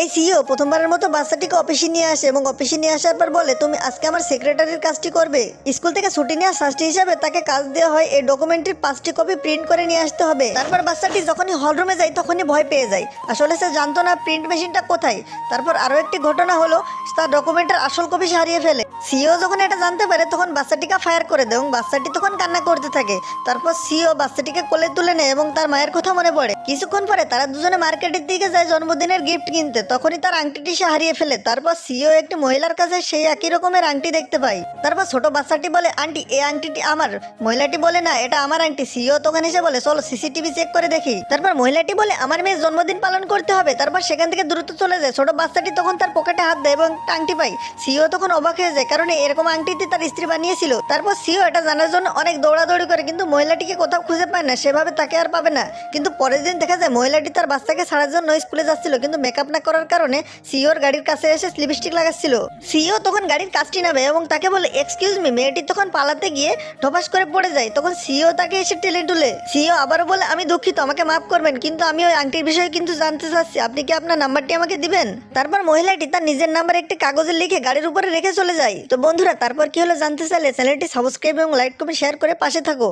এই সিইও প্রথমবারের মতো বাচ্চাটিকে অফিসে নিয়ে আসে এবং অফিসে নিয়ে আসার পর বলে, তুমি আজকে আমার সেক্রেটারির কাজটি করবে। স্কুল থেকে ছুটি নেওয়ার শাস্তি হিসাবে তাকে কাজ দেওয়া হয় এই ডকুমেন্টের 5টি কপি প্রিন্ট করে নিয়ে আসতে হবে। তারপর বাচ্চাটি যখনই হলরুমে যায় তখনই ভয় পেয়ে যায়। আসলে সে জানতো না প্রিন্ট মেশিনটা কোথায়। তারপর আরও একটি ঘটনা হলো, তার ডকুমেন্টের আসল কপি সে হারিয়ে ফেলে। সিইও যখন এটা জানতে পারে তখন বাচ্চাটিকে ফায়ার করে দেয় এবং বাচ্চাটি তখন কান্না করতে থাকে। তারপর সিইও বাচ্চাটিকে কোলে তুলে নেয় এবং তার মায়ের কথা মনে পড়ে। কিছুক্ষণ পরে তারা দুজনে মার্কেটের দিকে যায় জন্মদিনের গিফট কিনতে। তখনই তার আংটিটি সে হারিয়ে ফেলে। তারপর সিইও একটি মহিলার কাছে সেই একই রকমের আংটি দেখতে পায়। তারপর ছোট বাচ্চাটি বলে, আন্টি এই আংটিটি আমার। মহিলাটি বলে, না এটা আমার আংটি। সিইও তখন এসে বলে, চলো সিসিটিভি চেক করে দেখি। তারপর মহিলাটি বলে, আমার মেয়ের জন্মদিন পালন করতে হবে। তারপর সেখান থেকে দ্রুত চলে যায়। ছোট বাচ্চাটি তখন তার পকেটে হাত দেয় এবং আংটি পায়। সিইও তখন অবাক হয়ে যায়, কারণ এরকম আংটিতে তার স্ত্রী বানিয়েছিল। তারপর সিইও এটা জানার জন্য অনেক দৌড়াদৌড়ি করে, কিন্তু মহিলাটিকে কোথাও খুঁজে পায় না। সেভাবে তাকে আর পাবে না। কিন্তু পরের দিন দেখা যায় মহিলাটি তার বাচ্চাকে ছাড়ার জন্য স্কুলে যাচ্ছিল, কিন্তু মেকআপ না করার কারণে সিইওর গাড়ির কাছে এসে লিপস্টিক লাগাচ্ছিল। সিইও তখন গাড়ির কাজটি নেবে এবং তাকে বলে, এক্সকিউজ মি। মেয়েটি তখন পালাতে গিয়ে ঠোপাস করে পড়ে যায়। তখন সিইও তাকে এসে টেলে টুলে। সিইও আবারও বলে, আমি দুঃখিত, আমাকে মাফ করবেন, কিন্তু আমি ওই আংটির বিষয়ে কিন্তু জানতে চাচ্ছি। আপনি কি আপনার নাম্বারটি আমাকে দিবেন? তারপর মহিলাটি তার নিজের নাম্বার একটি কাগজে লিখে গাড়ির উপরে রেখে চলে যায়। তো বন্ধুরা, তারপর কি হলো জানতে চাইলে চ্যানেলটি সাবস্ক্রাইব এবং লাইক কমেন্ট শেয়ার করে পাশে থাকো।